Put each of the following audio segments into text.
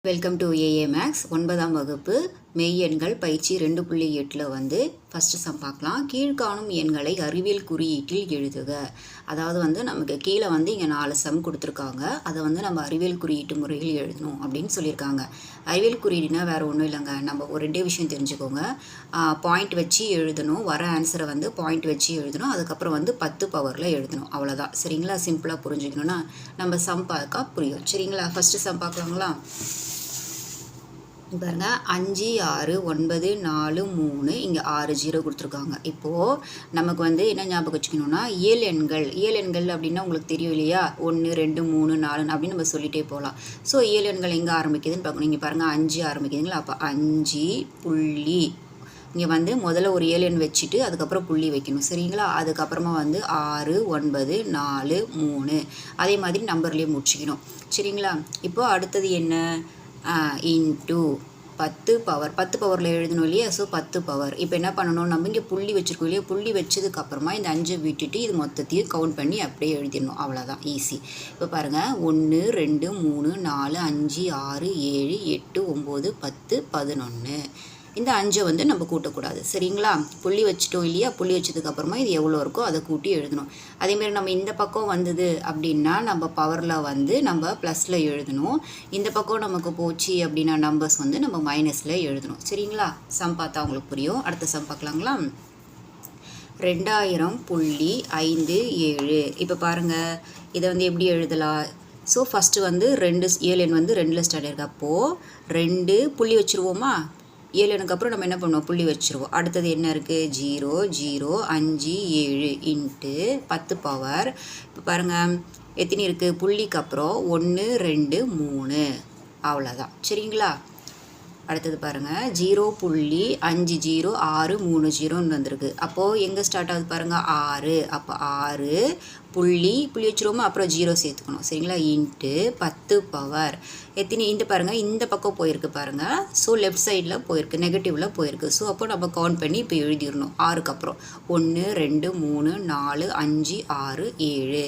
Welcome to AA maths 9ஆம் வகுப்பு மெய்யெண்கள் பயிற்சி 2.8 வந்து ஃபஸ்ட்டு சம் பார்க்கலாம். கீழ்காணும் எண்களை அறிவியல் குறியீட்டில் எழுதுக. அதாவது நமக்கு கீழே இங்கே 4 சம் கொடுத்துருக்காங்க. அதை நம்ம அறிவியல் குறியீட்டு முறையில் எழுதணும் அப்படின்னு சொல்லியிருக்காங்க. அறிவியல் குறியீடுனா வேறு ஒன்றும் இல்லைங்க. நம்ம ஒரு 2 விஷயம் தெரிஞ்சுக்கோங்க. பாயிண்ட் வச்சு எழுதணும், வர ஆன்சரை பாயிண்ட் வச்சு எழுதணும், அதுக்கப்புறம் 10 பவரில் எழுதணும், அவ்வளோதான். சரிங்களா? சிம்பிளாக புரிஞ்சுக்கணுன்னா நம்ம சம் பார்க்க புரியும். சரிங்களா? ஃபஸ்ட்டு சம் பார்க்கலாங்களா? பாருங்க 5 6 9 4 3 இங்கே 6 0 கொடுத்துருக்காங்க. இப்போது நமக்கு என்ன ஞாபகம் வச்சுக்கணுன்னா இயல் எண்கள் அப்படின்னா உங்களுக்கு தெரியும் இல்லையா? 1 2 3 4 அப்படின்னு நம்ம சொல்லிகிட்டே போகலாம். ஸோ இயல் எண்கள் எங்கே ஆரம்பிக்குதுன்னு பார்க்கணும். இங்கே பாருங்கள் 5 ஆரம்பிக்குதுங்களா? அப்போ 5 புள்ளி இங்கே முதல்ல ஒரு இயல் எண் வச்சுட்டு அதுக்கப்புறம் புள்ளி வைக்கணும். சரிங்களா? அதுக்கப்புறமா 6 9 4 3 அதே மாதிரி நம்பர்லேயே முடிச்சுக்கணும். சரிங்களா? இப்போது அடுத்தது என்ன? இன்ட்டு 10 பவர் 10 பவரில் எழுதணும் இல்லையா? So 10 power. இப்போ என்ன பண்ணணும்? நம்ம இங்கே புள்ளி வச்சுருக்கோம் இல்லையா? புள்ளி வச்சதுக்கப்புறமா இந்த 5 விட்டுட்டு இது மொத்தத்தையும் கவுண்ட் பண்ணி அப்படியே எழுதிடணும். அவ்வளோதான், ஈஸி. இப்போ பாருங்கள் 1 2 3 4 5 6 7 8 9 10 11. இந்த 5 நம்ம கூட்டக்கூடாது. சரிங்களா? புள்ளி வச்சுட்டோம் இல்லையா? புள்ளி வச்சதுக்கப்புறமா இது எவ்வளோ இருக்கோ அதை கூட்டி எழுதணும். அதேமாரி நம்ம இந்த பக்கம் வந்தது அப்படின்னா நம்ம பவரில் நம்ம ப்ளஸில் எழுதணும். இந்த பக்கம் நமக்கு போச்சு அப்படின்னா நம்பர்ஸ் நம்ம மைனஸில் எழுதணும். சரிங்களா? சம் பார்த்தா உங்களுக்கு புரியும். அடுத்த சம் பார்க்கலாங்களா? 2000.57. இப்போ பாருங்கள், இதை எப்படி எழுதலாம்? ஸோ ஃபஸ்ட்டு 2 ஏழு எண் 2ல் ஸ்டார்ட் ஆயிருக்கு. அப்போது 2 புள்ளி வச்சுருவோமா? 7 எண்ணுக்கு அப்புறம் நம்ம என்ன பண்ணுவோம்? புள்ளி வச்சுருவோம். அடுத்தது என்ன இருக்குது? 0 0 5 7 இன்ட்டு 10 பவர். இப்போ பாருங்கள் எத்தனை இருக்குது? புள்ளிக்கு அப்புறம் 1 2 3 அவ்வளோதான். சரிங்களா? அடுத்தது பாருங்கள் 0.506330 வந்திருக்கு. அப்போது எங்கே ஸ்டார்ட் ஆகுது பாருங்கள்? 6. அப்போ 6 புள்ளி வச்சுருவோமா? அப்புறம் 0 சேர்த்துக்கணும். சரிங்களா? இன்ட்டு 10 பவர் எத்தனை? இந்த பாருங்கள் இந்த பக்கம் போயிருக்கு பாருங்கள். ஸோ லெஃப்ட் சைடில் போயிருக்கு, நெகட்டிவில் போயிருக்கு. ஸோ அப்போ நம்ம கவுண்ட் பண்ணி இப்போ எழுதிடணும். 6க்கு அப்புறம் 1 2 3 4 5 6 7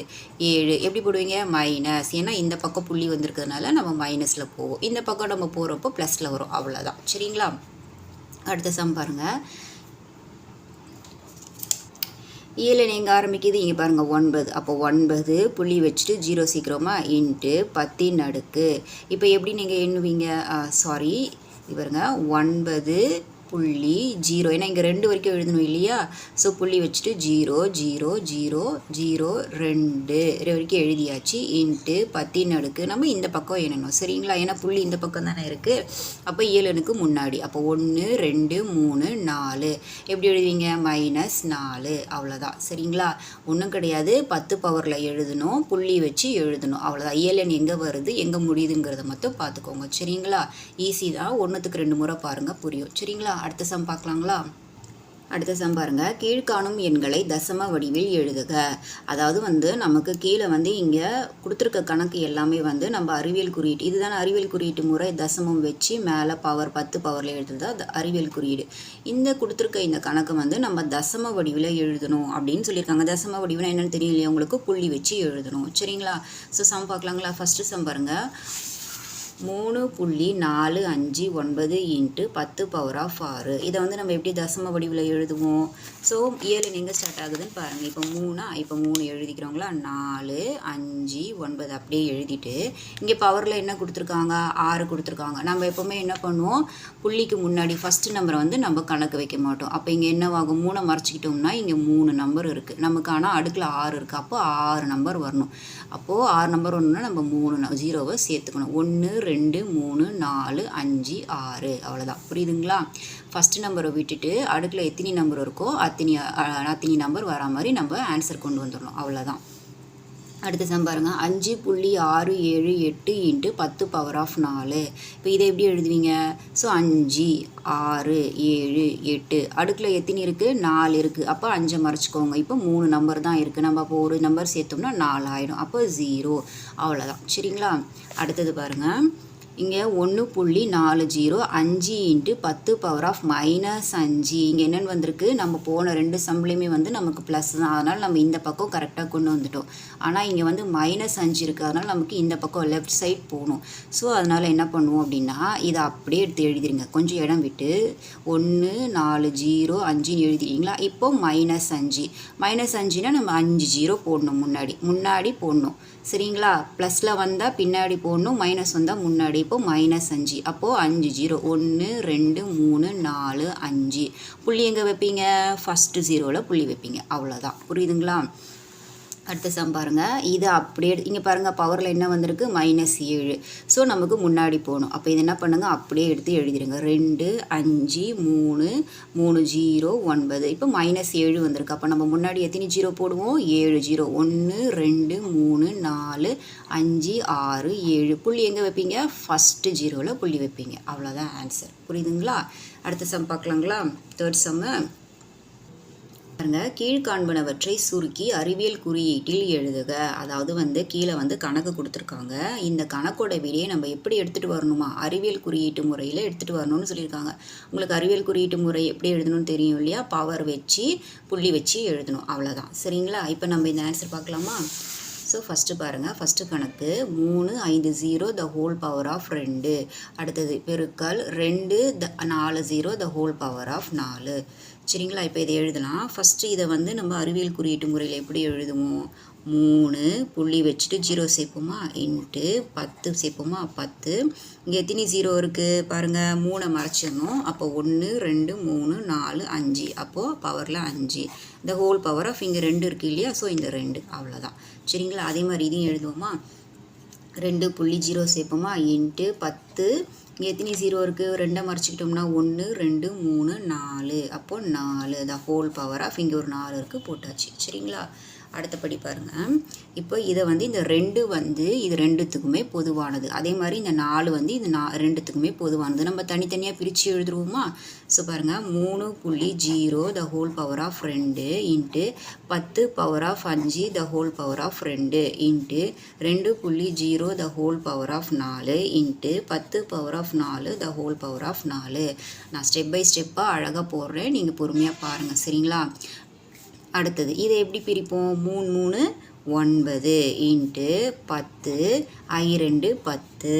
7 எப்படி போடுவீங்க? மைனஸ். ஏன்னா இந்த பக்கம் புள்ளி வந்திருக்கிறதுனால நம்ம மைனஸில் போவோம். இந்த பக்கம் நம்ம போகிறப்போ ப்ளஸில் வரும். அவ்வளோதான். சரிங்களா? அடுத்த சம் பாருங்கள். ஏழு எங்கே ஆரம்பிக்குது? இங்கே பாருங்கள் 9. அப்போ 9 புள்ளி வச்சுட்டு 0 சீக்கிரமா இன்ட்டு 10 அடுக்கு. இப்போ எப்படி நீங்கள் எண்ணுவீங்க? சாரி, பாருங்க 9.0. ஏன்னா இங்கே 2 வரைக்கும் எழுதணும் இல்லையா? ஸோ புள்ளி வச்சுட்டு 0 0 0 0 2 வரைக்கும் எழுதியாச்சு. இன்ட்டு 10 அடுக்கு நம்ம இந்த பக்கம் எண்ணணும். சரிங்களா? ஏன்னா புள்ளி இந்த பக்கம் தானே இருக்குது. அப்போ 7க்கு முன்னாடி. அப்போ 1 2 3 4 எப்படி எழுதுவீங்க? -4. அவ்வளோதான். சரிங்களா? ஒன்றும் கிடையாது. 10 பவரில் எழுதணும், புள்ளி வச்சு எழுதணும், அவ்வளோதான். 7 எங்கே வருது எங்கே முடியுதுங்கிறத மட்டும் பார்த்துக்கோங்க. சரிங்களா? ஈஸி தான். 1க்கு 2 முறை பாருங்கள், புரியும். சரிங்களா? அடுத்த சம் பார்க்கலாங்களா? அடுத்த சம் பாருங்கள். கீழ்காணும் எண்களை தசம வடிவில் எழுதுக. அதாவது நமக்கு கீழே இங்கே கொடுத்துருக்க கணக்கு எல்லாமே நம்ம அறிவியல் குறியீட்டு, இதுதானே அறிவியல் குறியீட்டு முறை. தசமம் வச்சு மேலே பவர் 10 பவரில் எழுதுறது அது அறிவியல் குறியீடு. இந்த கொடுத்துருக்க இந்த கணக்கு நம்ம தசம வடிவில் எழுதணும் அப்படின்னு சொல்லியிருக்காங்க. தசம வடிவில் என்னென்னு தெரியும் இல்லையா உங்களுக்கு? புள்ளி வச்சு எழுதணும். சரிங்களா? ஸோ சம் பார்க்கலாங்களா? ஃபஸ்ட்டு சம் பாருங்கள். 3.459 இன்ட்டு 10 பவர் ஆஃப் 6. இதை நம்ம எப்படி தசம வடிவில் எழுதுவோம்? ஸோ 7 எங்கே ஸ்டார்ட் ஆகுதுன்னு பாருங்கள். இப்போ 3 இப்போ 3 எழுதிக்கிறோங்களா? 4 5 9 அப்படியே எழுதிட்டு இங்கே பவரில் என்ன கொடுத்துருக்காங்க? 6 கொடுத்துருக்காங்க. நம்ம எப்போவுமே என்ன பண்ணுவோம்? புள்ளிக்கு முன்னாடி ஃபஸ்ட்டு நம்பரை நம்ம கணக்கு வைக்க மாட்டோம். அப்போ இங்கே என்னவாகும்? 3 மறைச்சிக்கிட்டோம்னா இங்கே 3 நம்பர் இருக்குது நமக்கு. ஆனால் அடுக்கில் 6 இருக்குது. அப்போ 6 நம்பர் வரணும். அப்போது 6 நம்பர் வரணும்னா நம்ம 3 0வை சேர்த்துக்கணும். 1 2 3 4 5 6 அவ்வளோதான். புரியுதுங்களா? ஃபஸ்ட்டு நம்பரை விட்டுட்டு அடுக்கில் எத்தனை நம்பர் இருக்கோ அத்தனை நம்பர் வரா மாதிரி நம்ம ஆன்சர் கொண்டு வந்துடணும். அவ்வளோதான். அடுத்த சம் பாருங்கள். 5.678 இன்ட்டு 10 பவர் ஆஃப் 4. இப்போ இதை எப்படி எழுதுவீங்க? ஸோ 5 6 7 8 அடுக்கில் எத்தனை இருக்குது? 4 இருக்குது. அப்போ 5 மறைச்சிக்கோங்க. இப்போ 3 நம்பர் தான் இருக்குது. நம்ம அப்போ ஒரு நம்பர் சேர்த்தோம்னா 4 ஆகிடும். அப்போ 0. அவ்வளோதான். சரிங்களா? அடுத்தது பாருங்கள். இங்கே 1.40 5 இன்ட்டு 10 பவர் ஆஃப் -5 இங்கே என்னென்னு வந்திருக்கு நம்ம போன ரெண்டு சம்லேயுமே வந்து நமக்கு ப்ளஸ் தான், அதனால் நம்ம இந்த பக்கம் கரெக்டாக கொண்டு வந்துட்டோம். ஆனால் இங்கே வந்து -5 இருக்குது, அதனால் நமக்கு இந்த பக்கம் லெஃப்ட் சைட் போகணும். ஸோ அதனால் என்ன பண்ணுவோம் அப்படின்னா இதை அப்படியே எடுத்து எழுதிடுங்க, கொஞ்சம் இடம் விட்டு 1 4 0 5 எழுதிட்டீங்களா. இப்போ -5 -5னா நம்ம 5 0 போடணும், முன்னாடி போடணும் சரிங்களா. ப்ளஸில் வந்தால் பின்னாடி போடணும், மைனஸ் வந்தால் முன்னாடி. இப்போ -5 அப்போது 5 0 1 2 3 4 5 புள்ளி எங்கே வைப்பீங்க, ஃபஸ்ட்டு 0வில் புள்ளி வைப்பீங்க, அவ்வளோதான். புரியுதுங்களா. அடுத்த சம் பாருங்கள், இது அப்படியே இங்கே பாருங்கள் பவரில் என்ன வந்திருக்கு -7. ஸோ நமக்கு முன்னாடி போகணும். அப்போ இது என்ன பண்ணுங்கள் அப்படியே எடுத்து எழுதிடுங்க. 2 5 3 3 0 9 இப்போ -7 வந்திருக்கு. அப்போ நம்ம முன்னாடி எத்தனை 0 போடுவோம், 7 0 1 2 3 4 5 6 7 புள்ளி எங்கே வைப்பீங்க, ஃபஸ்ட்டு 0வில் புள்ளி வைப்பீங்க, அவ்வளோதான் ஆன்சர். புரியுதுங்களா. அடுத்த சம் பார்க்கலாங்களா. தேர்ட் சம்மு பாருங்க, கீழ்காண்பனவற்றை சுருக்கி அறிவியல் குறியீட்டில் எழுதுக. அதாவது வந்து கீழே வந்து கணக்கு கொடுத்துருக்காங்க. இந்த கணக்கோட விடையை நம்ம எப்படி எடுத்துகிட்டு வரணுமா, அறிவியல் குறியீட்டு முறையில் எடுத்துகிட்டு வரணும்னு சொல்லியிருக்காங்க. உங்களுக்கு அறிவியல் குறியீட்டு முறை எப்படி எழுதணும்னு தெரியும் இல்லையா, பவர் வச்சு புள்ளி வச்சு எழுதணும், அவ்வளோதான் சரிங்களா. இப்போ நம்ம இந்த ஆன்சர் பார்க்கலாமா. ஸோ ஃபஸ்ட்டு பாருங்கள், ஃபஸ்ட்டு கணக்கு 3 5 0 த ஹோல் பவர் ஆஃப் 2. அடுத்தது பெருக்கல் 2 4 0 த ஹோல் பவர் ஆஃப் 4 சரிங்களா. இப்போ இதை எழுதலாம். ஃபஸ்ட்டு இதை வந்து நம்ம அறிவியல் குறியீட்டு முறையில் எப்படி எழுதுவோம், 3 புள்ளி வச்சுட்டு 0 சேர்ப்போமா, இன்ட்டு 10 சேர்ப்போமா, 10 இங்கே எத்தனை 0 இருக்குது பாருங்கள், 3 மறைச்சிடணும். அப்போ 1 2 3 4 5 அப்போது பவரில் 5 இந்த ஹோல் பவர் ஆஃப் இங்கே 2 இருக்குது இல்லையா. ஸோ இந்த 2 அவ்வளோதான் சரிங்களா. அதே மாதிரி இதையும் எழுதுவோமா, 2.0 சேர்ப்போமா, இன்ட்டு 10 இங்கே எத்தனை 0 இருக்குது, 2 மறைச்சிக்கிட்டோம்னா 1 2 3 4 அப்போது 4 த ஹோல் பவர் ஆஃப் இங்கே ஒரு 4 இருக்குது போட்டாச்சு சரிங்களா. அடுத்தபடி பாருங்கள், இப்போ இதை வந்து இந்த 2 வந்து இது ரெண்டுத்துக்குமே பொதுவானது, அதே மாதிரி இந்த 4 வந்து இது ரெண்டுத்துக்குமே பொதுவானது. நம்ம தனித்தனியாக பிரித்து எழுதுருவோமா. ஸோ பாருங்கள், 3.0 the whole power of 2 into 10 power of 5 the whole power of 2 into 2.0 the whole power of 4 into 10 power of 4 the whole power of 4. நான் ஸ்டெப் பை ஸ்டெப்பாக அழகாக போடுறேன், நீங்கள் பொறுமையாக பாருங்கள் சரிங்களா. அடுத்தது இதை எப்படி பிரிப்போம், 3 3 9 இன்ட்டு 10 I2 10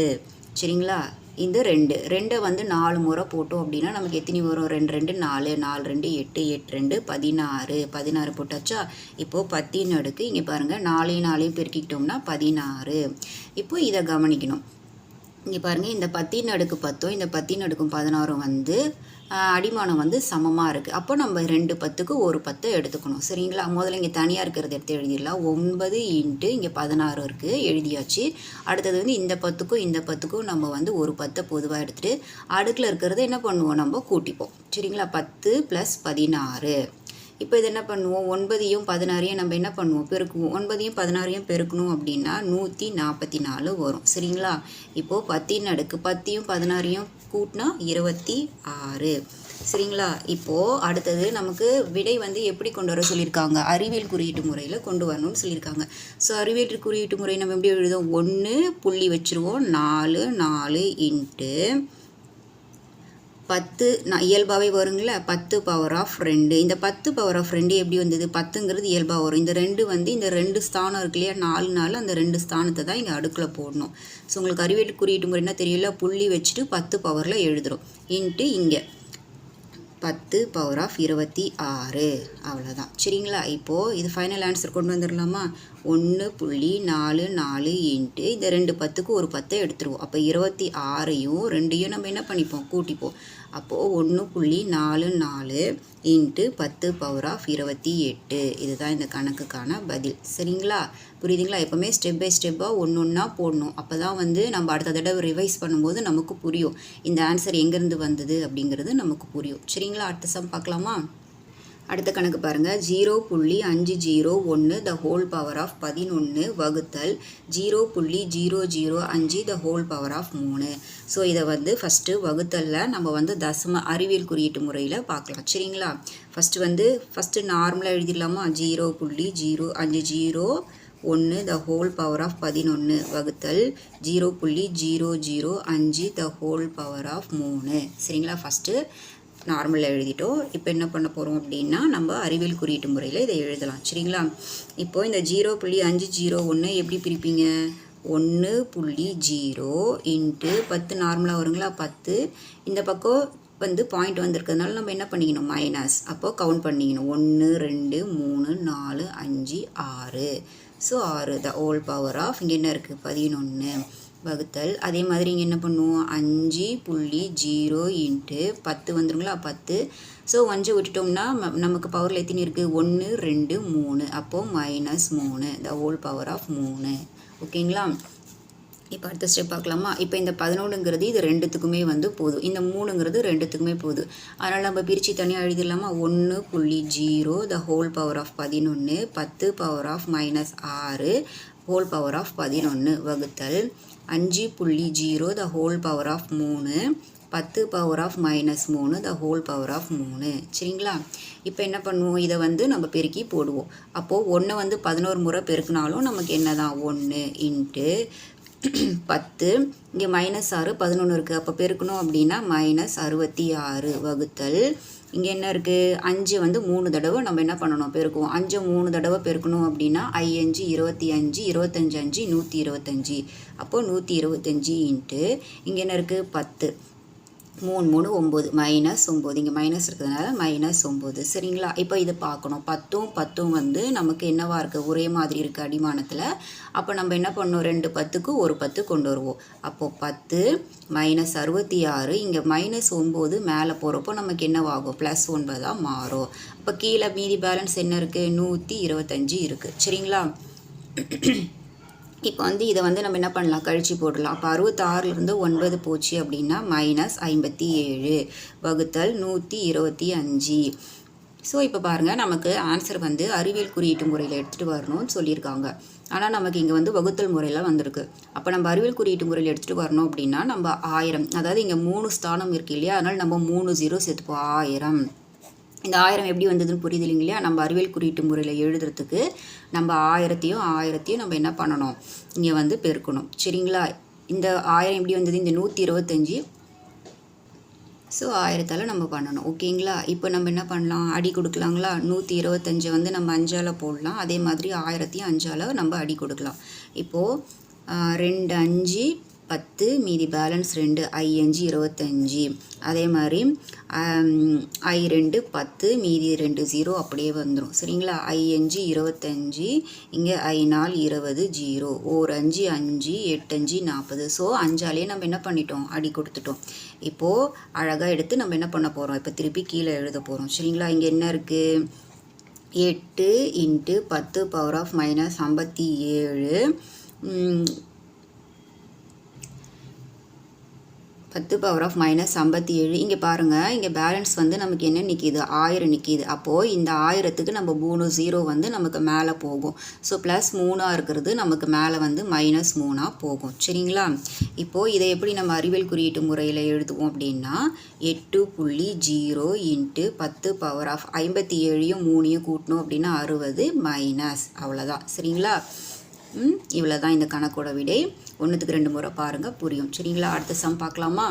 சரிங்களா. இந்த 2 வந்து 4 முறை போட்டோம் அப்படின்னா நமக்கு எத்தனை வரும், 2 2 4 4 2 8 8 2 16 16 போட்டாச்சா. இப்போது 10 அடுக்கு இங்கே பாருங்கள் 4 4 பெருக்கிக்கிட்டோம்னா 16. இப்போ இதை கவனிக்கணும். இங்கே பாருங்கள், இந்த 10 அடுக்கு 10 இந்த 10 அடுக்கும் 16 வந்து அடிமானம் வந்து சமமாக இருக்குது. அப்போ நம்ம 2 10க்கு ஒரு 10 எடுத்துக்கணும் சரிங்களா. முதல்ல இங்கே தனியாக இருக்கிறத எடுத்து எழுதிடலாம். 9 இன்ட்டு இங்கே 16 இருக்குது எழுதியாச்சு. அடுத்தது வந்து இந்த 10க்கும் இந்த 10க்கும் நம்ம வந்து ஒரு 10 பொதுவாக எடுத்துகிட்டு அடுக்கில் இருக்கிறத என்ன பண்ணுவோம், நம்ம கூட்டிப்போம் சரிங்களா. 10 + 16. இப்போ இது என்ன பண்ணுவோம், 9யும் 16யும் நம்ம என்ன பண்ணுவோம், பெருக்குவோம். 9யும் 16யும் பெருக்கணும் அப்படின்னா 144 வரும் சரிங்களா. இப்போது 10 அடுக்கு 10யும் 16யும் கூட்டினா 26 சரிங்களா. இப்போது அடுத்தது நமக்கு விடை வந்து எப்படி கொண்டு வர சொல்லியிருக்காங்க, அறிவியல் குறியீட்டு முறையில் கொண்டு வரணும்னு சொல்லியிருக்காங்க. ஸோ அறிவியல் குறியீட்டு முறை நம்ம எப்படி எழுதுவோம், 1 புள்ளி வச்சுருவோம் 4 4 இன்ட்டு 10 இயல்பாகவே வருங்களா, 10 பவர் ஆஃப் 2. இந்த 10 பவர் ஆஃப் 2 எப்படி வந்தது, 10ங்கிறது இயல்பாக வரும். இந்த 2 வந்து இந்த 2 ஸ்தானம் இருக்கு இல்லையா, 4 4 அந்த 2 ஸ்தானத்தை தான் இங்கே அடுக்கில் போடணும். ஸோ உங்களுக்கு அறிவியல் குறியீட்டு முறை என்ன தெரியல, புள்ளி வச்சுட்டு 10 பவரில் எழுதுகிறோம். இன்ட்டு இங்கே 10 பவர் ஆஃப் 26 அவ்வளோதான் சரிங்களா. இப்போது இது ஃபைனல் ஆன்சர் கொண்டு வந்துடலாமா. 1.44 இன்ட்டு இந்த 2 10க்கு ஒரு 10 எடுத்துருவோம். அப்போ 26யும் 2யும் நம்ம என்ன பண்ணிப்போம், கூட்டிப்போம். அப்போது 1.44 இன்ட்டு 10 பவர் ஆஃப் 28 இதுதான் இந்த கணக்குக்கான பதில் சரிங்களா. புரியுதுங்களா. எப்போவுமே ஸ்டெப் பை ஸ்டெப்பாக ஒன்று ஒன்றா போடணும். அப்போ தான் வந்து நம்ம அடுத்த தடவை ரிவைஸ் பண்ணும்போது நமக்கு புரியும் இந்த ஆன்சர் எங்கேருந்து வந்தது அப்படிங்கிறது நமக்கு புரியும் சரிங்களா. அடுத்த சம் பார்க்கலாமா. அடுத்த கணக்கு பாருங்கள், 0.501 த ஹோல் பவர் ஆஃப் 11 வகுத்தல் 0.005 the whole power of 3. So இதை வந்து ஃபஸ்ட்டு வகுத்தலில் நம்ம வந்து தசம அறிவியல் குறியீட்டு முறையில் பார்க்கலாம் சரிங்களா. ஃபஸ்ட்டு நார்மலாக எழுதிடலாமா, 0.050 1 த ஹோல் பவர் ஆஃப் 11 வகுத்தல் 0.005 த ஹோல் பவர் ஆஃப் 3. சரிங்களா? ஃபஸ்ட்டு நார்மலாக எழுதிட்டோம். இப்போ என்ன பண்ண போகிறோம் அப்படின்னா நம்ம அறிவியல் குறியீட்டு முறையில் இதை எழுதலாம். சரிங்களா? இப்போது இந்த 0.501 எப்படி பிரிப்பீங்க? 1.0 இன்ட்டு 10 நார்மலாக வருங்களா? 10 இந்த பக்கம் வந்து பாயிண்ட் வந்திருக்கிறதுனால நம்ம என்ன பண்ணிக்கணும்? மைனஸ். அப்போது கவுண்ட் பண்ணிக்கணும். 1 2 3 4 5 6. So 6 the whole power of இங்கே என்ன இருக்குது? 11 வகுத்தல் அதே மாதிரி இங்கே என்ன பண்ணுவோம்? 5.0 இன்ட்டு 10 வந்துருங்களா? 10. ஸோ 5 விட்டுட்டோம்னா நமக்கு பவரில் எத்தனை இருக்குது? 1 2 3. அப்போது -3 த ஹோல் பவர் ஆஃப் 3. ஓகேங்களா? இப்போ அடுத்த ஸ்டெப் பார்க்கலாமா? இப்போ இந்த 11ங்கிறது இது ரெண்டுத்துக்குமே வந்து போதும். இந்த 3ங்கிறது ரெண்டுத்துக்குமே போதும். அதனால் நம்ம பிரித்து தனியாக எழுதிடலாமா? 1.0 the whole power of 11 10 power of -6 whole power of 11 வகுத்தல் 5.0 the whole power of 3 10 power of -3 the whole power of 3. சரிங்களா? இப்போ என்ன பண்ணுவோம்? இதை வந்து நம்ம பெருக்கி போடுவோம். அப்போது 1 வந்து 11 முறை பெருக்கினாலும் நமக்கு என்ன தான்? 1 இன்ட்டு 10 இங்கே -6 11 இருக்குது. அப்போ பெருக்கணும் அப்படின்னா -66 வகுத்தல் இங்கே என்ன இருக்குது? 5 வந்து 3 தடவை நம்ம என்ன பண்ணணும்? பெருக்குவோம். 5 3 தடவை பெருக்கணும் அப்படின்னா 5 25 25 5 125. அப்போது 125 இன்ட்டு இங்கே என்ன இருக்குது? 10 3 3 9 -9 இங்கே மைனஸ் இருக்கிறதுனால -9. சரிங்களா? இப்போ இது பார்க்கணும். 10 வந்து நமக்கு என்னவா இருக்குது? ஒரே மாதிரி இருக்குது அடிமானத்தில். அப்போ நம்ம என்ன பண்ணணும்? 2 10க்கு ஒரு 10 கொண்டு வருவோம். அப்போது 10 -66 இங்கே -9 மேலே போகிறப்போ நமக்கு என்னவாகும்? +9 மாறும். அப்போ கீழே மீதி பேலன்ஸ் என்ன இருக்குது? 125 இருக்குது. சரிங்களா? இப்போ வந்து இதை வந்து நம்ம என்ன பண்ணலாம்? கழிச்சு போடலாம். அப்போ 66லேருந்து 9 போச்சு அப்படின்னா -57 வகுத்தல் 125. ஸோ இப்போ பாருங்கள், நமக்கு ஆன்சர் வந்து அறிவியல் குறியீட்டு முறையில் எடுத்துகிட்டு வரணும்னு சொல்லியிருக்காங்க. ஆனால் நமக்கு இங்கே வந்து வகுத்தல் முறையில் வந்திருக்கு. அப்போ நம்ம அறிவியல் குறியீட்டு முறையில் எடுத்துகிட்டு வரணும் அப்படின்னா நம்ம 1000, அதாவது இங்கே 3 ஸ்தானம் இருக்குது இல்லையா? அதனால் நம்ம 3 0 சேர்த்துப்போம். 1000. இந்த 1000 எப்படி வந்ததுன்னு புரியுது இல்லைங்களா? நம்ம அறிவியல் குறியீட்டு முறையில் எழுதுறதுக்கு நம்ம 1000த்தையும் நம்ம என்ன பண்ணணும்? இங்கே வந்து பெருக்கணும். சரிங்களா? இந்த 1000 எப்படி வந்தது? இந்த 125. ஸோ 1000ஆல் நம்ம பண்ணணும். ஓகேங்களா? இப்போ நம்ம என்ன பண்ணலாம்? அடி கொடுக்கலாங்களா? 125 வந்து நம்ம 5ஆல் போடலாம். அதே மாதிரி 1000த்தையும் 5ஆல் நம்ம அடி கொடுக்கலாம். இப்போது 2 5 10 மீதி பேலன்ஸ் 2 5 25. அதே மாதிரி I2 10 மீதி 2 0 அப்படியே வந்துடும். சரிங்களா? I5 25 இங்கே I4 20 0 ஒரு 5 5 8 5 40. ஸோ 5ஆலேயே நம்ம என்ன பண்ணிட்டோம்? அடி கொடுத்துட்டோம். இப்போது அழகாக எடுத்து நம்ம என்ன பண்ண போகிறோம்? இப்போ திருப்பி கீழே எழுத போகிறோம். சரிங்களா? இங்கே என்ன இருக்குது? 8 into 10 power of -57 10 power of -57. இங்கே பாருங்கள், இங்கே பேலன்ஸ் வந்து நமக்கு என்ன நிற்கிது? 1000 நிற்கிது. அப்போது இந்த 1000த்துக்கு நம்ம 3 0 வந்து நமக்கு மேலே போகும். ஸோ +3 இருக்கிறது நமக்கு மேலே வந்து -3 போகும். சரிங்களா? இப்போது இதை எப்படி நம்ம அறிவியல் குறியீட்டு முறையில் எழுதுவோம் அப்படின்னா 8.0 இன்ட்டு 10 பவர் ஆஃப் 57யும் 3யும் கூட்டணும் அப்படின்னா 60 மைனஸ். அவ்வளோதான். சரிங்களா? இவ்வளோ தான் இந்த கணக்கோட விடை. 1க்கு 2 முறை பாருங்கள், புரியும். சரிங்களா? அடுத்த சம் பார்க்கலாமா?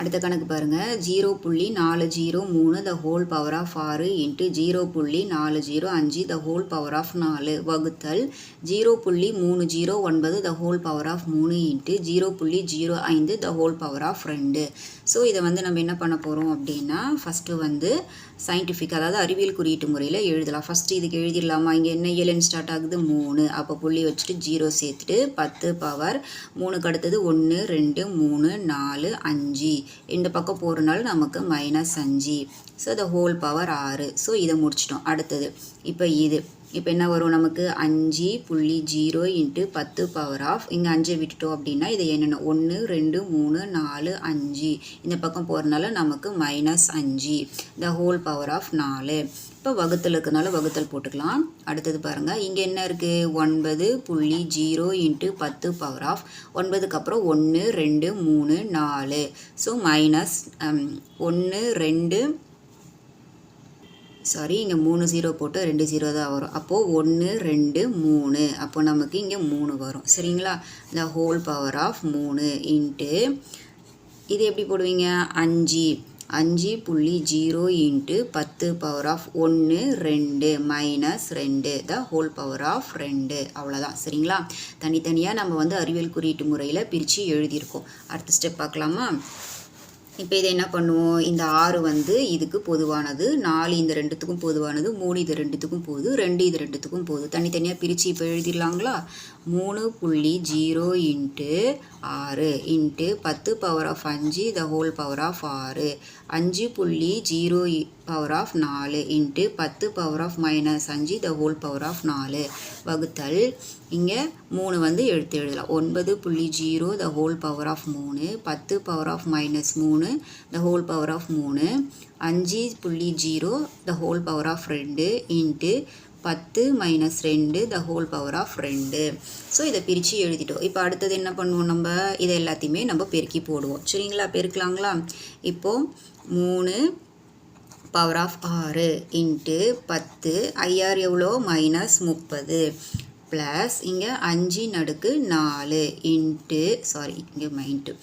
அடுத்த கணக்கு பாருங்கள். 0.403 the whole power of 6 into 0.405 the whole power of 4 வகுத்தல் 0.309 the whole power of 3 into 0.05 the whole power of 2. So இதை வந்து நம்ம என்ன பண்ண போகிறோம் அப்படின்னா ஃபஸ்ட்டு வந்து சயின்டிஃபிக், அதாவது அறிவியல் குறியீட்டு முறையில் எழுதலாம். ஃபஸ்ட்டு இதுக்கு எழுதிடலாமா? இங்கே என்ன ஏழன் ஸ்டார்ட் ஆகுது? 3. அப்போ புள்ளி வச்சுட்டு 0 சேர்த்துட்டு 10 பவர் 3க்கு அடுத்தது 1 2 3 4 5. இந்த பக்கம் போகிறனால நமக்கு -5. So the whole power 6. So இதை முடிச்சிட்டோம். அடுத்தது இப்போ என்ன வரும் நமக்கு? 5.0 இன்ட்டு 10 பவர் ஆஃப் இங்கே 5 விட்டுட்டோம் அப்படின்னா இது என்னென்ன? 1 2 3 4 5. இந்த பக்கம் போகிறனால நமக்கு -5 த ஹோல் பவர் ஆஃப் 4. இப்போ வகுத்தல் இருக்கிறதுனால வகுத்தல் போட்டுக்கலாம். அடுத்தது பாருங்கள், இங்கே என்ன இருக்குது? 9.0 இன்ட்டு 10 பவர் ஆஃப் 9க்கு அப்புறம் 1 2 3 4. ஸோ -1 2 சாரி இங்கே 3 0 போட்டு 2 0 தான் வரும். அப்போது 1 2 3 அப்போ நமக்கு இங்கே 3 வரும். சரிங்களா? the whole power of 3 into இது எப்படி போடுவீங்க 5.0 into 10 power of 1 2 minus 2 the whole power of 2 அவ்வளோதான். சரிங்களா? தனித்தனியாக நம்ம வந்து அறிவியல் குறியீட்டு முறையில் பிரித்து எழுதியிருக்கோம். அடுத்த ஸ்டெப் பார்க்கலாமா? இப்போ இதை என்ன பண்ணுவோம், இந்த 6 வந்து இதுக்கு பொதுவானது, 4 இந்த ரெண்டுத்துக்கும் பொதுவானது, 3 இது ரெண்டுத்துக்கும் போகுது, 2 இது ரெண்டுத்துக்கும் போகுது. தனித்தனியாக பிரித்து இப்போ எழுதிடலாங்களா? 3.0 into 6 into 10 power of 5 the whole power of 6 5.0 power of 4 into 10 power of minus 5 the whole power of 4 வகுத்தல் இங்கே 3 வந்து எழுதலாம். 9.0 the whole power of 3 10 power of minus 3 the whole power of 3 5.0 the whole power of 2 into 10 minus 2 the whole power of 2. So இதை பிரித்து எழுதிட்டோம். இப்போ அடுத்தது என்ன பண்ணுவோம், நம்ம இதை எல்லாத்தையுமே நம்ம பெருக்கி போடுவோம். சரிங்களா? பெருக்கலாங்களா? இப்போது 3 பவர் ஆஃப் 6 இன்ட்டு 10 ஐஆர் எவ்வளோ மைனஸ் 30 ப்ளஸ் இங்கே 5 நடுக்கு 4 இன்ட்டு சாரி இங்கே மைன்ட்டு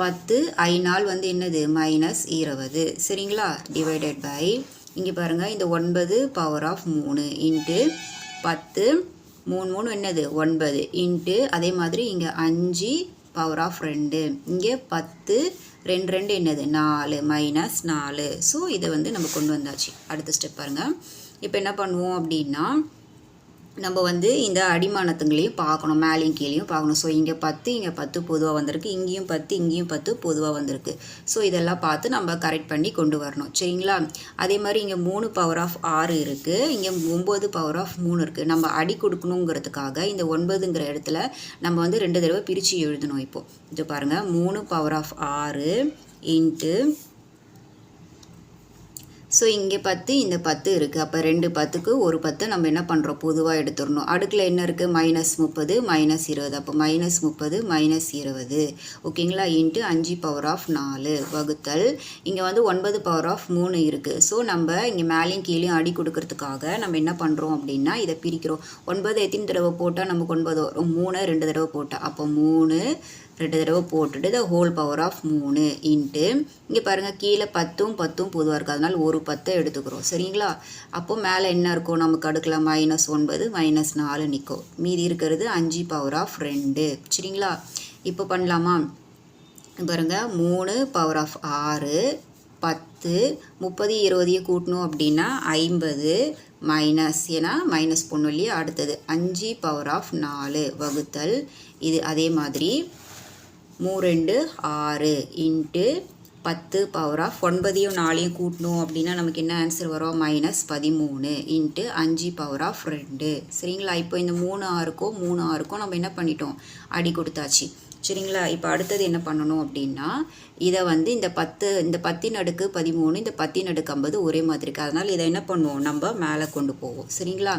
10 ஐநாள் வந்து என்னது மைனஸ் 20. சரிங்களா? டிவைடட் பை இங்கே பாருங்கள் இந்த 9 பவர் ஆஃப் 3 இன்ட்டு 10 3 3 என்னது 9 இன்ட்டு அதே மாதிரி இங்கே 5 பவர் ஆஃப் 2 இங்கே 10 2 2 என்னது 4 மைனஸ் 4. ஸோ இதை வந்து நம்ம கொண்டு வந்தாச்சு. அடுத்த ஸ்டெப் பாருங்கள். இப்போ என்ன பண்ணுவோம் அப்படின்னா நம்ம வந்து இந்த அடிமானத்துங்களையும் பார்க்கணும், மேலேயும் கீழேயும் பார்க்கணும். ஸோ இங்கே 10 பொதுவாக வந்திருக்கு, இங்கேயும் 10 பொதுவாக வந்திருக்கு. ஸோ இதெல்லாம் பார்த்து நம்ம கரெக்ட் பண்ணி கொண்டு வரணும். சரிங்களா? அதே மாதிரி இங்கே 3 பவர் ஆஃப் 6 இருக்குது, இங்கே 9 பவர் ஆஃப் 3 இருக்குது. நம்ம அடி கொடுக்கணுங்கிறதுக்காக இந்த 9ங்கிற இடத்துல நம்ம வந்து 2 தடவை பிரித்து எழுதணும். இப்போது இது பாருங்கள் 3 பவர் ஆஃப் 6 இன்ட்டு ஸோ இங்கே 10 இந்த 10 இருக்குது. அப்போ 2 10க்கு ஒரு 10 நம்ம என்ன பண்ணுறோம், பொதுவாக எடுத்துடணும். அடுக்கில் என்ன இருக்குது மைனஸ் 30 மைனஸ் 20. அப்போ மைனஸ் 30 மைனஸ் 20 ஓகேங்களா? இன்ட்டு 5 பவர் ஆஃப் 4 வகுத்தல் இங்கே வந்து 9 பவர் ஆஃப் 3 இருக்குது. ஸோ நம்ம இங்கே மேலேயும் கீழேயும் அடி கொடுக்கறதுக்காக நம்ம என்ன பண்ணுறோம் அப்படின்னா இதை பிரிக்கிறோம். 9 எத்தனை தடவை போட்டால் நமக்கு 9 வரும், 3 2 தடவை போட்டால் அப்போ 3 2 தடவை போட்டுட்டு the whole power of 3 into இங்கே பாருங்கள் கீழே 10 பொதுவாக இருக்குது, அதனால் ஒரு 10 எடுத்துக்கிறோம். சரிங்களா? அப்போது மேலே என்ன இருக்கும் நமக்கு அடுக்கலாம் மைனஸ் 9 மைனஸ் 4 நிற்கும். மீதி இருக்கிறது 5 பவர் ஆஃப் 2. சரிங்களா? இப்போ பண்ணலாமா? பாருங்கள் 3 பவர் ஆஃப் 6 10 30 20 கூட்டணும் அப்படின்னா 50 மைனஸ், ஏன்னா மைனஸ் பொண்ணு இல்லையா? அடுத்தது 5 பவர் ஆஃப் 4 வகுத்தல் இது அதே மாதிரி 3 2 6 இன்ட்டு 10 பவர் ஆஃப் 9யும் 4யும் கூட்டணும் அப்படின்னா நமக்கு என்ன ஆன்சர் வரும், மைனஸ் 13 இன்ட்டு 5 பவர் ஆஃப் 2. சரிங்களா? இப்போ இந்த 3 6க்கும் நம்ம என்ன பண்ணிட்டோம், அடி கொடுத்தாச்சு. சரிங்களா? இப்போ அடுத்தது என்ன பண்ணணும் அப்படின்னா இதை வந்து இந்த 10 நடுக்கு 13 இந்த 10 நடுக்கு 50 ஒரே மாதிரி இருக்குது. அதனால் இதை என்ன பண்ணுவோம், நம்ம மேலே கொண்டு போவோம். சரிங்களா?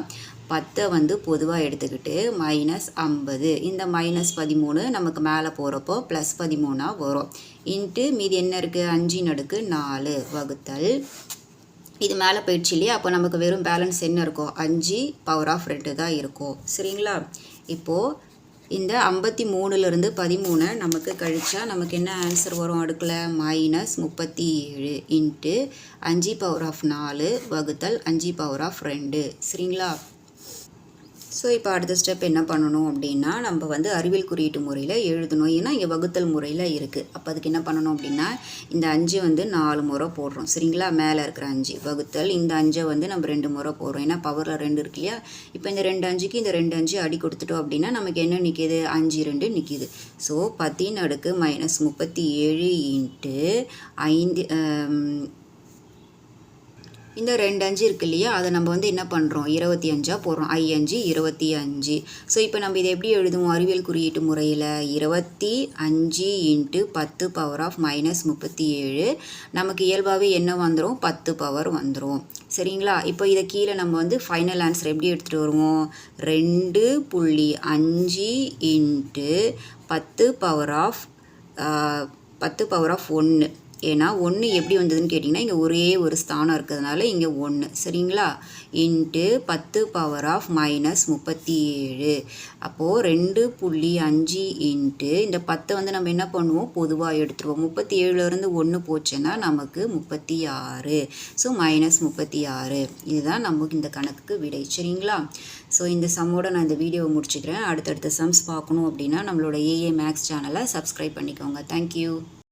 10 வந்து பொதுவாக எடுத்துக்கிட்டு மைனஸ் 50 இந்த மைனஸ் 13 நமக்கு மேலே போகிறப்போ ப்ளஸ் 13 வரும். இன்ட்டு மீதி என்ன இருக்குது 5 நடுக்கு 4 வகுத்தல் இது மேலே போயிடுச்சு இல்லையா? அப்போ நமக்கு வெறும் பேலன்ஸ் என்ன இருக்கும், 5 பவர் ஆஃப் 2 தான் இருக்கும். சரிங்களா? இப்போது இந்த 53லேருந்து 13 நமக்கு கழிச்சா நமக்கு என்ன ஆன்சர் வரும், அடுக்கில் மைனஸ் 37 இன்ட்டு 5 பவர் ஆஃப் 4 வகுத்தல் 5 பவர் ஆஃப் 2. சரிங்களா? ஸோ இப்போ அடுத்த ஸ்டெப் என்ன பண்ணணும் அப்படின்னா நம்ம வந்து அறிவியல் குறியீட்டு முறையில் எழுதணும். ஏன்னா இங்கே வகுத்தல் முறையில் இருக்குது. அப்போ அதுக்கு என்ன பண்ணணும் அப்படின்னா இந்த 5 வந்து 4 முறை போடுறோம். சரிங்களா? மேலே இருக்கிற 5 வகுத்தல் இந்த 5 வந்து நம்ம 2 முறை போடுறோம். ஏன்னா பவரில் 2 இருக்கு இல்லையா? இப்போ இந்த 2 5க்கு இந்த 2 5 அடி கொடுத்துட்டோம் அப்படின்னா நமக்கு என்ன நிற்கிது, 5 2 நிற்கிது. ஸோ 10 அடுக்கு மைனஸ் 37 இன்ட்டு 5 இந்த 2 5 இருக்கு இல்லையா? அதை நம்ம வந்து என்ன பண்ணுறோம், 25 போடுறோம். 5 25. ஸோ இப்போ நம்ம இதை எப்படி எழுதுவோம் அறிவியல் குறியீட்டு முறையில், 25 இன்ட்டு 10 பவர் ஆஃப் மைனஸ் 37 நமக்கு இயல்பாகவே என்ன வந்துடும், 10 பவர் வந்துடும். சரிங்களா? இப்போ இதை கீழே நம்ம வந்து ஃபைனல் ஆன்சர் எப்படி எடுத்துகிட்டு வருவோம், 2.5 இன்ட்டு 10 பவர் ஆஃப் 1 ஏன்னா 1 எப்படி வந்ததுன்னு கேட்டிங்கன்னா இங்கே ஒரே ஒரு ஸ்தானம் இருக்கிறதுனால இங்கே 1 சரிங்களா. Into 10 power of minus 37. அப்போது 2.5 இன்ட்டு இந்த 10 வந்து நம்ம என்ன பண்ணுவோம், பொதுவாக எடுத்துருவோம். 37லேருந்து 1 போச்சுன்னா நமக்கு 36. So minus 36. இதுதான் நமக்கு இந்த கணக்குக்கு விடை சரிங்களா. ஸோ இந்த சம்மோட நான் இந்த வீடியோவை முடிச்சுக்கிறேன். அடுத்தடுத்த சம்ஸ் பார்க்கணும் அப்படின்னா நம்மளோட ஏஏ மேக்ஸ் சேனலை சப்ஸ்கிரைப் பண்ணிக்கோங்க. தேங்க்யூ.